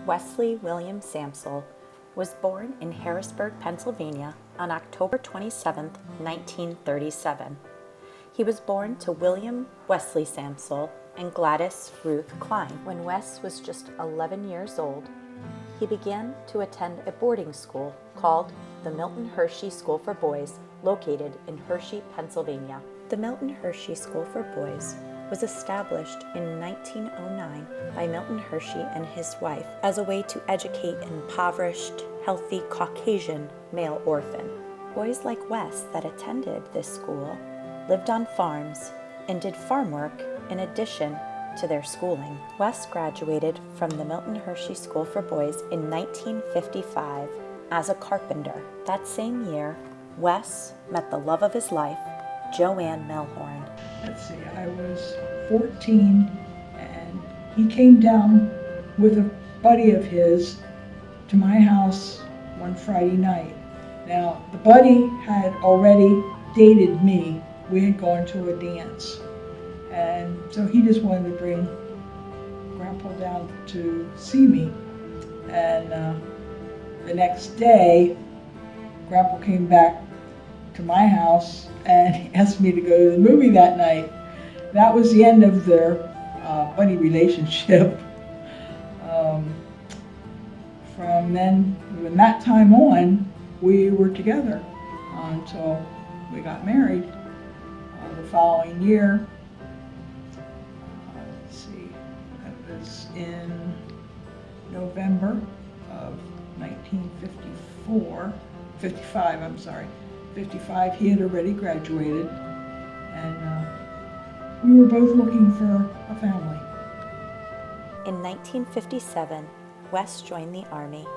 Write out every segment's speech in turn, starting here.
Wesley William Samsel was born in Harrisburg, Pennsylvania on October 27, 1937. He was born to William Wesley Samsel and Gladys Ruth Klein. When Wes was just 11 years old, he began to attend a boarding school called the Milton Hershey School for Boys, located in Hershey, Pennsylvania. The Milton Hershey School for Boys was established in 1909 by Milton Hershey and his wife as a way to educate an impoverished, healthy Caucasian male orphan. Boys like Wes that attended this school lived on farms and did farm work in addition to their schooling. Wes graduated from the Milton Hershey School for Boys in 1955 as a carpenter. That same year, Wes met the love of his life, Joanne Melhorn. Let's see, I was 14 and he came down with a buddy of his to my house one Friday night. Now, the buddy had already dated me. We had gone to a dance. And so he just wanted to bring Grandpa down to see me. And the next day, Grandpa came back to my house and he asked me to go to the movie that night. That was the end of their buddy relationship. From that time on, we were together until we got married the following year. Let's see, that was in November of 55, he had already graduated, and we were both looking for a family. In 1957, Wes joined the Army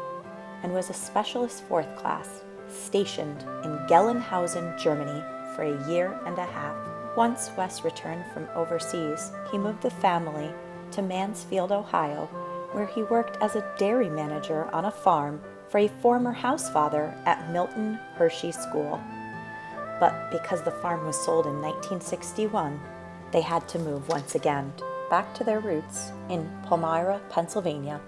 and was a Specialist 4th class stationed in Gelnhausen, Germany for a year and a half. Once Wes returned from overseas, he moved the family to Mansfield, Ohio, where he worked as a dairy manager on a farm for a former housefather at Milton Hershey School. But because the farm was sold in 1961, they had to move once again, back to their roots in Palmyra, Pennsylvania,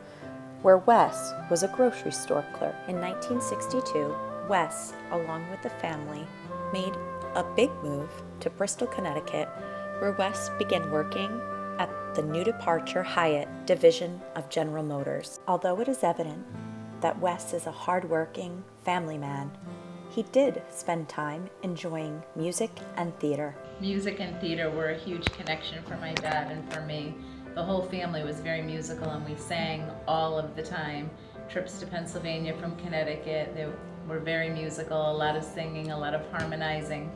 where Wes was a grocery store clerk. In 1962, Wes, along with the family, made a big move to Bristol, Connecticut, where Wes began working at the New Departure Hyatt division of General Motors. Although it is evident that Wes is a hard-working family man, he did spend time enjoying music and theater. Music and theater were a huge connection for my dad and for me. The whole family was very musical and we sang all of the time. Trips to Pennsylvania from Connecticut, they were very musical, a lot of singing, a lot of harmonizing.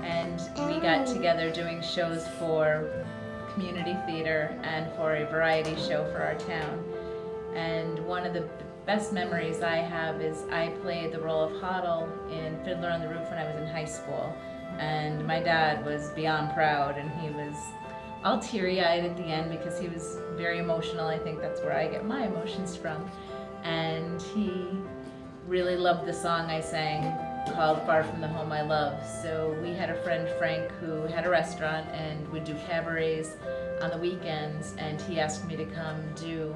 And we got together doing shows for community theater and for a variety show for our town. And one of the best memories I have is I played the role of Hoddle in Fiddler on the Roof when I was in high school. And my dad was beyond proud, and he was all teary-eyed at the end because he was very emotional. I think that's where I get my emotions from. And he really loved the song I sang called Far From the Home I Love. So we had a friend, Frank, who had a restaurant and would do cabarets on the weekends, and he asked me to come do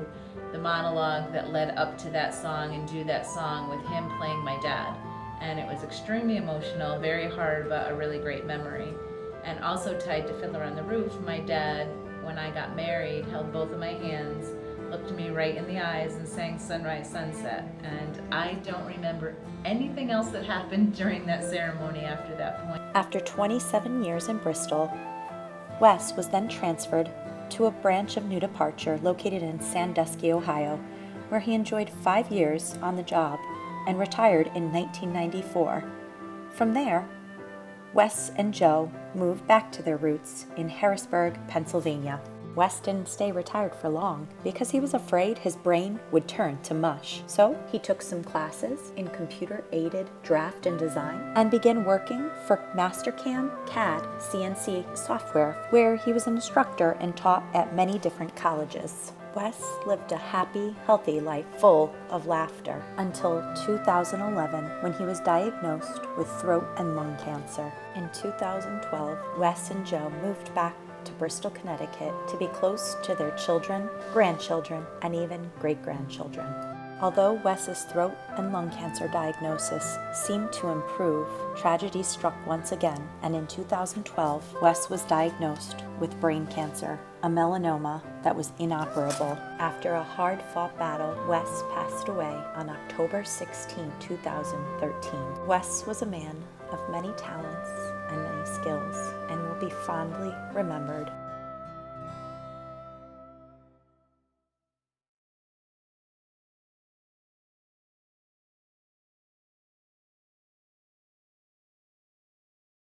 the monologue that led up to that song and do that song with him playing my dad. And it was extremely emotional, very hard, but a really great memory. And also tied to Fiddler on the Roof, my dad, when I got married, held both of my hands, looked me right in the eyes and sang Sunrise Sunset. And I don't remember anything else that happened during that ceremony after that point. After 27 years in Bristol, Wes was then transferred to a branch of New Departure located in Sandusky, Ohio, where he enjoyed 5 years on the job and retired in 1994. From there, Wes and Joe moved back to their roots in Harrisburg, Pennsylvania. Wes didn't stay retired for long because he was afraid his brain would turn to mush. So he took some classes in computer-aided draft and design and began working for Mastercam CAD CNC software, where he was an instructor and taught at many different colleges. Wes lived a happy, healthy life full of laughter until 2011, when he was diagnosed with throat and lung cancer. In 2012, Wes and Joe moved back to Bristol, Connecticut to be close to their children, grandchildren, and even great-grandchildren. Although Wes's throat and lung cancer diagnosis seemed to improve, tragedy struck once again, and in 2012, Wes was diagnosed with brain cancer, a melanoma that was inoperable. After a hard-fought battle, Wes passed away on October 16, 2013. Wes was a man of many talents and many skills, and will be fondly remembered